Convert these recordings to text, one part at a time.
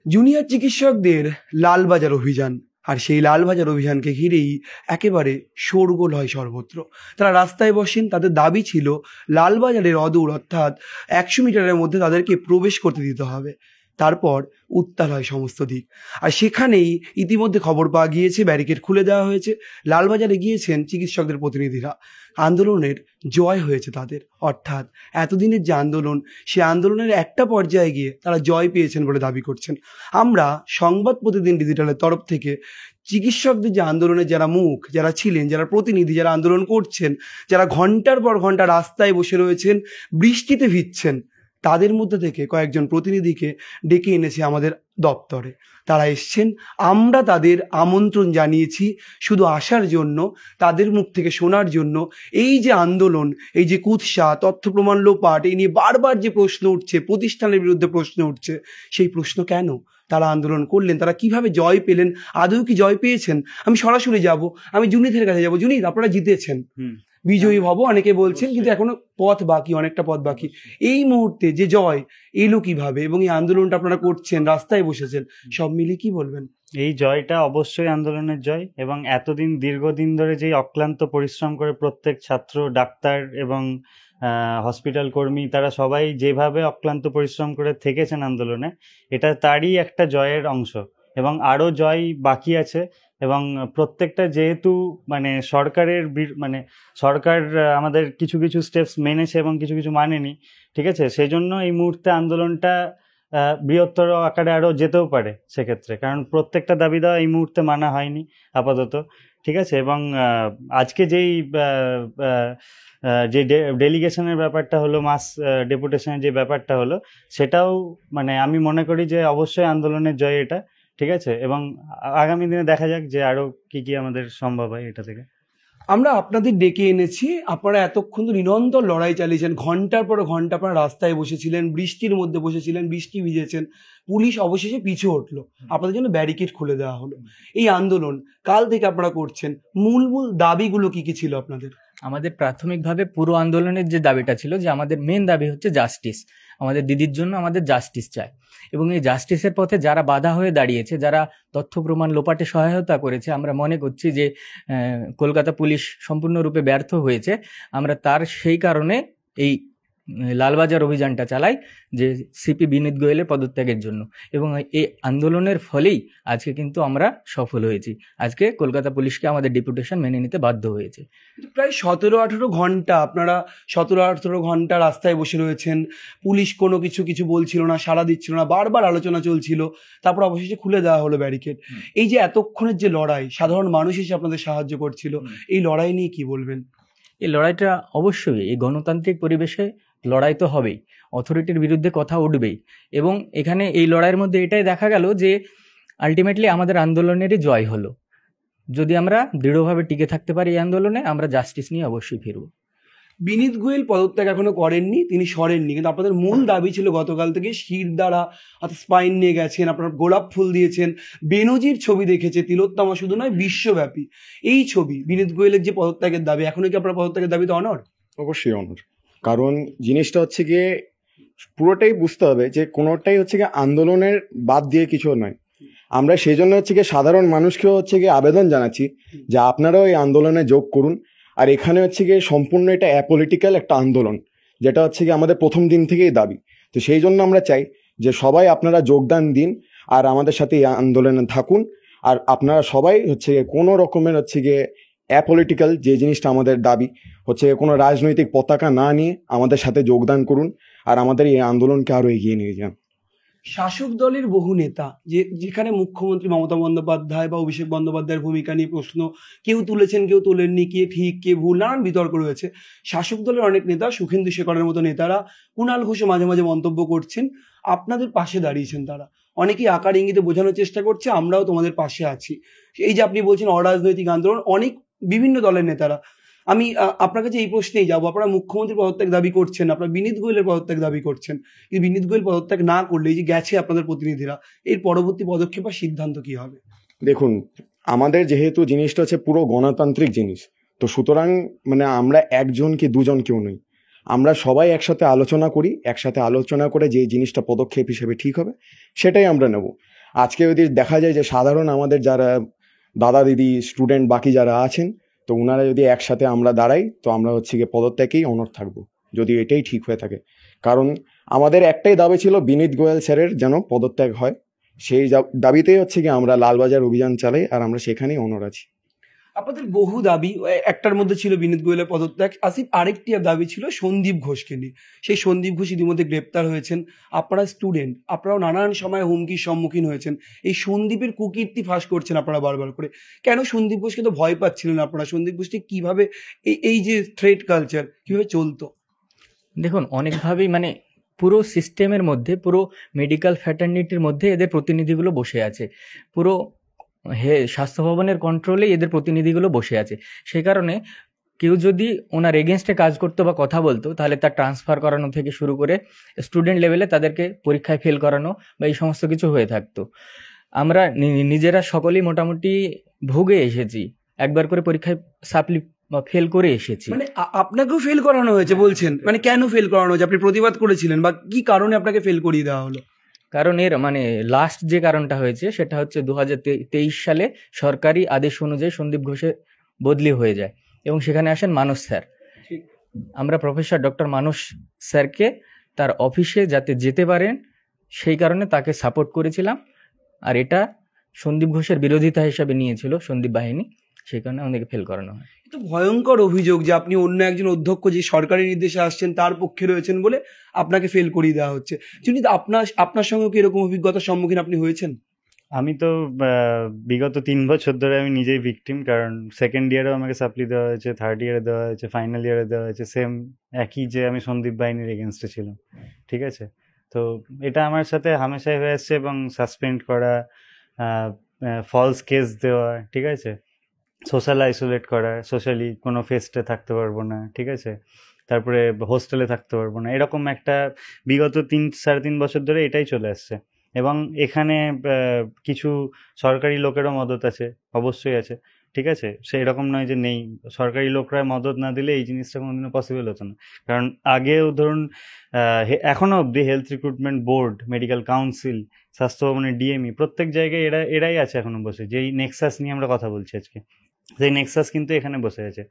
Junior চিকিৎসকদের লালবাজার অভিযান, আর সেই লালবাজার অভিযানকে ঘিরেই একেবারে শোরগোল হয় সর্বত্র। তারা রাস্তায় বসেন, তাদের দাবি ছিল লালবাজারের অদূর অর্থাৎ 100 মিটারের মধ্যে তাদেরকে প্রবেশ করতে দিতে হবে। তারপর উত্তাল হয় সমস্ত দিক, আর সেখানেই ইতিমধ্যে খবর পাওয়া গিয়েছে ব্যারিকেড খুলে দেওয়া হয়েছে। লালবাজারে গিয়েছেন চিকিৎসকদের প্রতিনিধিরা, আন্দোলনের জয় হয়েছে তাদের, অর্থাৎ এতদিনের যে আন্দোলন, সে আন্দোলনের একটা পর্যায়ে গিয়ে তারা জয় পেয়েছেন বলে দাবি করছেন। আমরা সংবাদ প্রতিদিন ডিজিটালের তরফ থেকে চিকিৎসকদের যে আন্দোলনের যারা মুখ, যারা ছিলেন, যারা প্রতিনিধি, যারা আন্দোলন করছেন, যারা ঘন্টার পর ঘন্টা রাস্তায় বসে রয়েছেন, বৃষ্টিতে ভিজছেন, তাদের মধ্যে থেকে কয়েকজন প্রতিনিধিকে ডেকে এনেছে আমাদের দপ্তরে। তারা এসছেন, আমরা তাদের আমন্ত্রণ জানিয়েছি শুধু আসার জন্য, তাদের মুখ থেকে শোনার জন্য এই যে আন্দোলন, এই যে কুৎসা, তথ্য প্রমাণ লোপাট, এই নিয়ে বারবার যে প্রশ্ন উঠছে, প্রতিষ্ঠানের বিরুদ্ধে প্রশ্ন উঠছে, সেই প্রশ্ন কেন তারা আন্দোলন করলেন, তারা কিভাবে জয় পেলেন, আদৌ কি জয় পেয়েছেন। আমি সরাসরি যাব, আমি জুনিদের কাছে যাব। জুনিদ, আপনারা জিতেছেন, বিজয়ী ভব অনেকে বলছেন, কিন্তু এখনো পথ বাকি, অনেকটা পথ বাকি। এই মুহূর্তে যে জয় এলো কিভাবে, এবং এই আন্দোলনটা আপনারা করছেন, রাস্তায় বসেছেন, সব মিলিয়ে কি বলবেন? এই জয়টা অবশ্যই আন্দোলনের জয়, এবং এতদিন দীর্ঘদিন ধরে যে অক্লান্ত পরিশ্রম করে প্রত্যেক ছাত্র, ডাক্তার এবং হসপিটাল কর্মী, তারা সবাই যেভাবে অক্লান্ত পরিশ্রম করে থেকেছেন আন্দোলনে, এটা তারই একটা জয়ের অংশ, এবং আরও জয় বাকি আছে। এবং প্রত্যেকটা যেহেতু সরকার আমাদের কিছু কিছু স্টেপস মেনেছে এবং কিছু কিছু মানেনি, ঠিক আছে, সেই জন্য এই মুহূর্তে আন্দোলনটা বৃহত্তর আকারে আরও যেতেও পারে সেক্ষেত্রে, কারণ প্রত্যেকটা দাবি দেওয়া এই মুহূর্তে মানা হয়নি আপাতত, ঠিক আছে। এবং আজকে যে ডেলিগেশনের ব্যাপারটা হলো, মাস ডেপুটেশনের যে ব্যাপারটা হলো, সেটাও আমি মনে করি যে অবশ্যই আন্দোলনের জয় এটা, ঠিক আছে। এবং আগামী দিনে দেখা যাক যে আরও কি আমাদের সম্ভব হয় এটা থেকে। আমরা আপনাদের ডেকে এনেছি, আপনারা এতক্ষণ তো নিরন্তর লড়াই চালিয়েছেন, ঘন্টার পর ঘন্টা আপনারা রাস্তায় বসেছিলেন, বৃষ্টির মধ্যে বসেছিলেন, বৃষ্টি ভিজেছেন, পুলিশ অবশেষে পিছু হটলো, আপনাদের জন্য ব্যারিকেড খুলে দেওয়া হলো। এই আন্দোলন কাল থেকে আপনারা করছেন, মূল দাবিগুলো কি কি ছিল আপনাদের? আমাদের প্রাথমিকভাবে পুরো আন্দোলনের যে দাবিটা ছিল, যে আমাদের মেন দাবি হচ্ছে জাস্টিস। আমাদের দিদির জন্য আমাদের জাস্টিস চাই, এবং এই জাস্টিসের পথে যারা বাধা হয়ে দাঁড়িয়েছে, যারা তথ্য প্রমাণ লোপাটে সহায়তা করেছে, আমরা মনে করছি যে কলকাতা পুলিশ সম্পূর্ণরূপে ব্যর্থ হয়েছে। আমরা তার সেই কারণে এই লালবাজার অভিযানটা চালাই, যে সিপি বিনীত গোয়েলের পদত্যাগের জন্য, এবং এই আন্দোলনের ফলেই আজকে কিন্তু আমরা সফল হয়েছি। আজকে কলকাতা পুলিশকে আমাদের ডেপুটেশন মেনে নিতে বাধ্য হয়েছে। প্রায় 17-18 ঘন্টা আপনারা 17-18 ঘন্টা রাস্তায় বসে রয়েছেন, পুলিশ কোনো কিছু বলছিল না, সাড়া দিচ্ছিল না, বারবার আলোচনা চলছিল, তারপর অবশেষে খুলে দেওয়া হলো ব্যারিকেড। এই যে এতক্ষণের যে লড়াই, সাধারণ মানুষ এসে আপনাদের সাহায্য করছিল, এই লড়াই নিয়ে কি বলবেন? এই লড়াইটা অবশ্যই, এই গণতান্ত্রিক পরিবেশে লড়াই তো হবেই, অথরিটির বিরুদ্ধে কথা উঠবেই, এবং এখানে এই লড়াইয়ের মধ্যে এটাই দেখা গেল যে আলটিমেটলি আমাদের আন্দোলনেরই জয় হলো। যদি আমরা দৃঢ়ভাবে টিকে থাকতে পারি এই আন্দোলনে, আমরা জাস্টিস নিয়ে অবশ্যই ফিরব। বিনীত গোয়েল পদত্যাগ এখনো করেননি, তিনি সরেননি, কিন্তু আপনাদের মূল দাবি ছিল গতকাল থেকে শির দ্বারা অর্থাৎ স্পাইন নিয়ে গেছেন, আপনারা গোলাপ ফুল দিয়েছেন, বেনজির ছবি দেখেছে, তিলোত্তমা শুধু নয় বিশ্বব্যাপী এই ছবি, বিনীত গোয়েলের যে পদত্যাগের দাবি, এখনো কি আপনার পদত্যাগের দাবিতে অনড়? অবশ্যই অনড়, কারণ জিনিসটা হচ্ছে গিয়ে পুরোটাই বুঝতে হবে যে কোনোটাই হচ্ছে গিয়ে আন্দোলনের বাদ দিয়ে কিছু নয়। আমরা সেই জন্য হচ্ছে গিয়ে সাধারণ মানুষকেও হচ্ছে গিয়ে আবেদন জানাচ্ছি যে আপনারাও এই আন্দোলনে যোগ করুন। আর এখানে হচ্ছে গিয়ে সম্পূর্ণ এটা অ্যাপলিটিক্যাল একটা আন্দোলন, যেটা হচ্ছে গিয়ে আমাদের প্রথম দিন থেকেই দাবি। তো সেই জন্য আমরা চাই যে সবাই আপনারা যোগদান দিন আর আমাদের সাথে এই আন্দোলনে থাকুন। আর আপনারা সবাই হচ্ছে গিয়ে কোনো রকমের হচ্ছে গিয়ে অ্যাপলিটিক্যাল যে জিনিসটা আমাদের দাবি হচ্ছে, কোনো রাজনৈতিক পতাকা না নিয়ে আমাদের সাথে যোগদান করুন আর আমাদের এই আন্দোলনকে আরও এগিয়ে নিয়ে যান। শাসক দলের বহু নেতা, যেখানে মুখ্যমন্ত্রী মমতা বন্দ্যোপাধ্যায় বা অভিষেক বন্দ্যোপাধ্যায়ের ভূমিকা নিয়ে প্রশ্ন কেউ তুলেছেন, কেউ তোলেননি, কে ঠিক কে ভুল, নানান বিতর্ক রয়েছে। শাসক দলের অনেক নেতা, সুখেন্দু শেখরের মতো নেতারা, কুণাল ঘোষও মাঝে মাঝে মন্তব্য করছেন, আপনাদের পাশে দাঁড়িয়েছেন তারা। অনেকেই আকার ইঙ্গিতে বোঝানোর চেষ্টা করছে আমরাও তোমাদের পাশে আছি। এই যে আপনি বলছেন অরাজনৈতিক আন্দোলন, অনেক বিভিন্ন দলের নেতারা। আমি আপনার কাছে এই প্রশ্নেই যাবো, আপনারা মুখ্যমন্ত্রীর পদত্যাগ দাবি করছেন, আপনারা বিনীত গোয়েলের পদত্যাগ দাবি করছেন, কিন্তু বিনীত গোয়েল পদত্যাগ না করলে, এই যে গেছে আপনাদের প্রতিনিধিরা, এর পরবর্তী পদক্ষেপ বা সিদ্ধান্ত কি হবে? দেখুন, আমাদের যেহেতু জিনিসটা হচ্ছে পুরো গণতান্ত্রিক জিনিস, তো সুতরাং আমরা একজন কি দুজন কেউ নই, আমরা সবাই একসাথে আলোচনা করি, একসাথে আলোচনা করে যে জিনিসটা পদক্ষেপ হিসেবে ঠিক হবে সেটাই আমরা নেব। আজকে যদি দেখা যায় যে সাধারণ আমাদের যারা দাদা দিদি স্টুডেন্ট বাকি যারা আছেন, তো ওনারা যদি একসাথে আমরা দাঁড়াই, তো আমরা হচ্ছে গিয়ে পদত্যাগেই অনড় থাকবো, যদি এটাই ঠিক হয়ে থাকে। কারণ আমাদের একটাই দাবি ছিল বিনীত গোয়েল স্যারের যেন পদত্যাগ হয়, সেই দাবিতেই হচ্ছে গিয়ে আমরা লালবাজার অভিযান চালাই, আর আমরা সেখানেই অনড় আছি। আপনাদের বহু দাবি, একটার মধ্যে ছিল বিনীত গোয়েলের পদত্যাগ, আসিফ আরেকটি দাবি ছিল সন্দীপ ঘোষকে নিয়ে। সেই সন্দীপ ঘোষ ইতিমধ্যে গ্রেপ্তার হয়েছেন। আপনারা স্টুডেন্ট, আপনারাও নানান সময় হুমকির সম্মুখীন হয়েছেন। এই সন্দীপের কুকীর্তি ফাঁস করছেন আপনারা বারবার করে। কেন সন্দীপ ঘোষকে তো ভয় পাচ্ছিলেন আপনারা? সন্দীপ ঘোষটি কিভাবে এই যে থ্রেট কালচার কিভাবে চলতো? দেখুন, অনেকভাবেই মানে পুরো সিস্টেমের মধ্যে, পুরো মেডিকেল ফ্যাটার্নিটির মধ্যে এদের প্রতিনিধিগুলো বসে আছে। পুরো স্বাস্থ্য ভবনের কন্ট্রোলে এদের প্রতিনিধিগুলো বসে আছে। সেই কারণে কেউ যদি ওনার এগেনস্টে কাজ করতো বা কথা বলতো, তাহলে তার ট্রান্সফার করানো থেকে শুরু করে স্টুডেন্ট লেভেলে তাদেরকে পরীক্ষায় ফেল করানো বা এই সমস্ত কিছু হয়ে থাকতো। আমরা নিজেরা সকলেই মোটামুটি ভুগে এসেছি, একবার করে পরীক্ষায় সাপ্লি ফেল করে এসেছি। মানে আপনাকেও ফেল করানো হয়েছে বলছেন? মানে কেন ফেল করানো হয়েছে? আপনি প্রতিবাদ করেছিলেন বা কি কারণে আপনাকে ফেল করিয়ে দেওয়া হলো? কারণ এর মানে লাস্ট যে কারণটা হয়েছে সেটা হচ্ছে 2023 সালে সরকারি আদেশ অনুযায়ী সন্দীপ ঘোষের বদলি হয়ে যায় এবং সেখানে আসেন মানস স্যার। আমরা প্রফেসর ডক্টর মানস স্যারকে তার অফিসে যাতে যেতে পারেন সেই কারণে তাকে সাপোর্ট করেছিলাম, আর এটা সন্দীপ ঘোষের বিরোধিতা হিসাবে নিয়েছিল সন্দীপ বাহিনী, সেই কারণে আমাদেরকে ফেল করানো হয়। তো ভয়ঙ্কর অভিযোগ যে আপনি অন্য একজন অধ্যক্ষ যে সরকারি নির্দেশে আসছেন তার পক্ষে রয়েছেন বলে আপনাকে ফেল করিয়ে দেওয়া হচ্ছে। যদি আপনার সঙ্গে কি এরকম অভিজ্ঞতার সম্মুখীন আপনি হয়েছেন? আমি তো বিগত 3 বছর ধরে আমি নিজেই ভিকটিম, কারণ সেকেন্ড ইয়ারেও আমাকে সাপ্লি দেওয়া হয়েছে, থার্ড ইয়ারে দেওয়া হয়েছে, ফাইনাল ইয়ারে দেওয়া হয়েছে, সেম একই যে আমি সন্দীপ বাহিনীর এগেনস্টে ছিলাম। ঠিক আছে, তো এটা আমার সাথে হামেশাই হয়ে আসছে, এবং সাসপেন্ড করা, ফলস কেস দেওয়া, ঠিক আছে, সোশ্যাল আইসোলেট করা, সোশ্যালি কোনো ফেস্টে থাকতে পারবো না, ঠিক আছে, তারপরে হোস্টেলে থাকতে পারবো না, এরকম একটা বিগত 3-3.5 বছর ধরে এটাই চলে আসছে। এবং এখানে কিছু সরকারি লোকেরও মদত আছে, অবশ্যই আছে, ঠিক আছে, সেরকম নয় যে নেই। সরকারি লোকরা মদত না দিলে এই জিনিসটা কোনোদিনও পসিবল হতো না। কারণ আগেও ধরুন এখনও অবধি health recruitment board, medical council, স্বাস্থ্য ভবনের ডিএমই, প্রত্যেক জায়গায় এরাই আছে এখনো বসে। যেই নেক্সাস নিয়ে আমরা কথা বলছি আজকে, সেই নেক্সাস কিন্তু এখানে বসে আছে,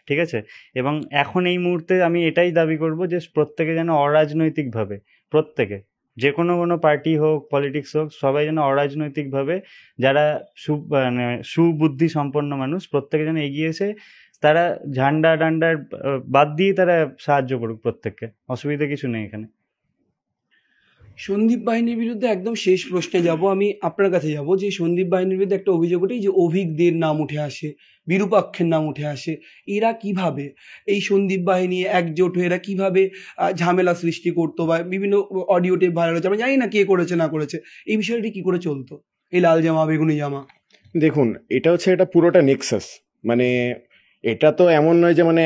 ঠিক আছে। এবং এখন এই মুহূর্তে আমি এটাই দাবি করব যে প্রত্যেকে যেন অরাজনৈতিকভাবে, প্রত্যেকে, যে কোনো পার্টি হোক, পলিটিক্স হোক, সবাই যেন অরাজনৈতিকভাবে, যারা সুবুদ্ধি সম্পন্ন মানুষ, প্রত্যেকে যেন এগিয়ে এসে তারা ঝান্ডা ডান্ডার বাদ দিয়ে তারা সাহায্য করুক প্রত্যেককে। অসুবিধা কিছু নেই এখানে। সন্দীপ বাহিনীর বিরুদ্ধে একদম শেষ প্রশ্নে যাব, আমি আপনার কাছে যাব যে সন্দীপ বাহিনীর বিরুদ্ধে একটা অভিযোগ ওঠে যে অভিজ্ঞদের নাম উঠে আসে, বিরূপাক্ষের নাম উঠে আসে। এরা কিভাবে, এই সন্দীপ বাহিনী একজোট হয়ে এরা কিভাবে ঝামেলা সৃষ্টি করতো বা বিভিন্ন অডিও টেপ ভাইরাল হচ্ছে, আমরা জানি না কে করেছে না করেছে, এই বিষয়টি কি করে চলতো, এই লাল জামা বেগুনি জামা? দেখুন, এটা হচ্ছে এটা পুরোটা নেক্সাস। মানে এটা তো এমন নয় যে মানে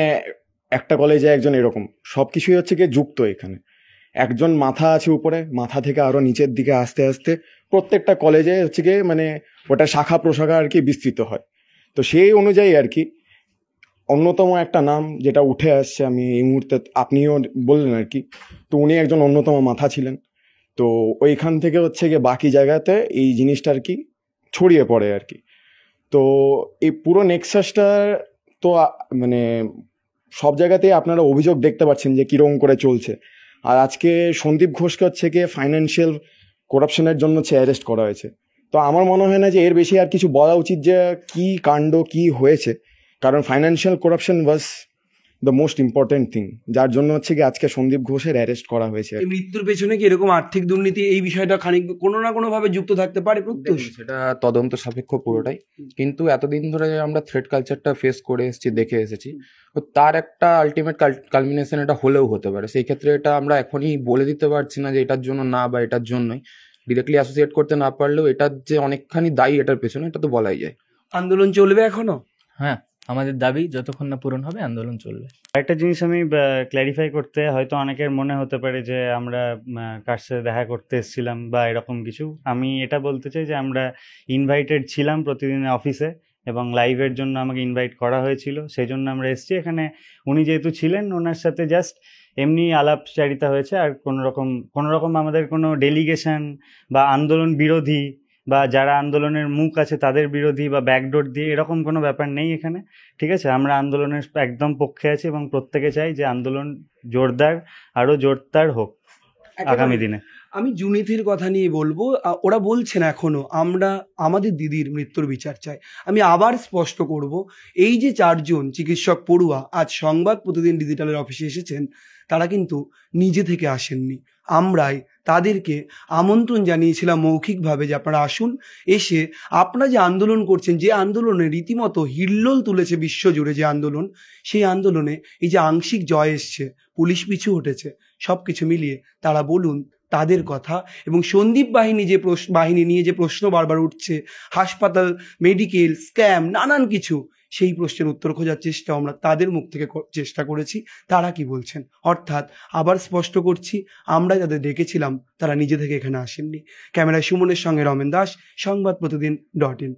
একটা কলেজে একজন, এরকম সব কিছুই হচ্ছে গিয়ে যুক্ত। এখানে একজন মাথা আছে উপরে, মাথা থেকে আরো নিচের দিকে আস্তে আস্তে প্রত্যেকটা কলেজে হচ্ছে গিয়ে মানে ওটা শাখা প্রশাখা আর কি বিস্তৃত হয়। তো সেই অনুযায়ী আর কি অন্যতম একটা নাম যেটা উঠে আসছে, আমি এই মুহূর্তে, আপনিও বললেন আর কি, তো উনি একজন অন্যতম মাথা ছিলেন। তো ওইখান থেকে হচ্ছে গিয়ে বাকি জায়গাতে এই জিনিসটা আর কি ছড়িয়ে পড়ে আর কি। তো এই পুরো নেক্সাসটা তো মানে সব জায়গাতেই আপনারা অভিযোগ দেখতে পাচ্ছেন যে কীরকম করে চলছে। আর আজকে সন্দীপ ঘোষকে হচ্ছে গিয়ে ফাইন্যান্সিয়াল করাপশনের জন্য হচ্ছে অ্যারেস্ট করা হয়েছে। তো আমার মনে হয় না যে এর বেশি আর কিছু বলা উচিত যে কি কাণ্ড কি হয়েছে, কারণ financial corruption was the most important thing, যার জন্য হচ্ছে কি আজকে সন্দীপ ঘোষের অ্যারেস্ট করা হয়েছে। এই মৃত্যুর পেছনে কি এরকম আর্থিক দুর্নীতি, এই বিষয়টা খানিক কোনো না কোনো ভাবে যুক্ত থাকতে পারে প্রত্যুষ? সেটা তদন্ত সাপেক্ষ পুরোটাই, কিন্তু এতদিন ধরে আমরা থ্রেড কালচারটা ফেস করে এসেছি, দেখে এসেছি, তো তার একটা আলটিমেট কালমিনেশন এটা হলেও হতে পারে। সেই ক্ষেত্রে এটা আমরা এখনই বলে দিতে পারছি না যে এটার জন্য না বা এটার জন্যই, ডিরেক্টলি অ্যাসোসিয়েট করতে না পারলেও এটার যে অনেকখানি দায়ী এটার পেছনে, এটা তো বলাই যায়। আন্দোলন চলবে এখনো? হ্যাঁ, আমাদের দাবি যতক্ষণ না পূরণ হবে আন্দোলন চলবে। একটা জিনিস আমি ক্ল্যারিফাই করতে, হয়তো অনেকের মনে হতে পারে যে আমরা কার সাথে দেখা করতে এসেছিলাম বা এরকম কিছু। আমি এটা বলতে চাই যে আমরা ইনভাইটেড ছিলাম প্রতিদিনের অফিসে, এবং লাইভের জন্য আমাকে ইনভাইট করা হয়েছিল, সেই জন্য আমরা এসেছি এখানে। উনি যেহেতু ছিলেন, ওনার সাথে জাস্ট এমনি আলাপচারিতা হয়েছে, আর কোনো রকম আমাদের কোনো ডেলিগেশন বা আন্দোলন বিরোধী বা যারা আন্দোলনের মুখ আছে তাদের বিরোধী বা ব্যাকডোর দিয়ে এরকম কোনো ব্যাপার নেই এখানে। ঠিক আছে, আমরা আন্দোলনের একদম পক্ষে আছি এবং প্রত্যেকে চাই যে আন্দোলন জোরদার, আরো জোরদার হোক আগামী দিনে। আমি জুনিথির কথা নিয়ে বলবো, ওরা বলছেন এখনো আমরা আমাদের দিদির মৃত্যুর বিচার চাই। আমি আবার স্পষ্ট করব, এই যে 4 জন চিকিৎসক পড়ুয়া আজ সংবাদ প্রতিদিন ডিজিটালের অফিসে এসেছেন, তারা কিন্তু নিজে থেকে আসেননি। আমরাই তাদেরকে আমন্ত্রণ জানিয়েছিলাম মৌখিকভাবে যে আপনারা আসুন, এসে আপনারা যে আন্দোলন করছেন, যে আন্দোলনে রীতিমতো হিল্লোল তুলেছে বিশ্বজুড়ে যে আন্দোলন, সেই আন্দোলনে এই যে আংশিক জয় এসছে, পুলিশ পিছু হটেছে, সব কিছু মিলিয়ে তারা বলুন তাদের কথা। এবং সন্দীপ বাহিনী নিয়ে যে প্রশ্ন বারবার উঠছে, হাসপাতাল, মেডিকেল, স্ক্যাম, নানান কিছু, সেই প্রশ্নের উত্তর খোঁজার চেষ্টা আমরা তাদের মুখ থেকে চেষ্টা করেছি। তারা কি বলছেন, অর্থাৎ আবার স্পষ্ট করছি, আমরা যাদের ডেকেছিলাম তারা নিজে থেকে এখানে আসেননি। ক্যামেরায় সুমনের সঙ্গে রমেন দাস, সংবাদ প্রতিদিন .in।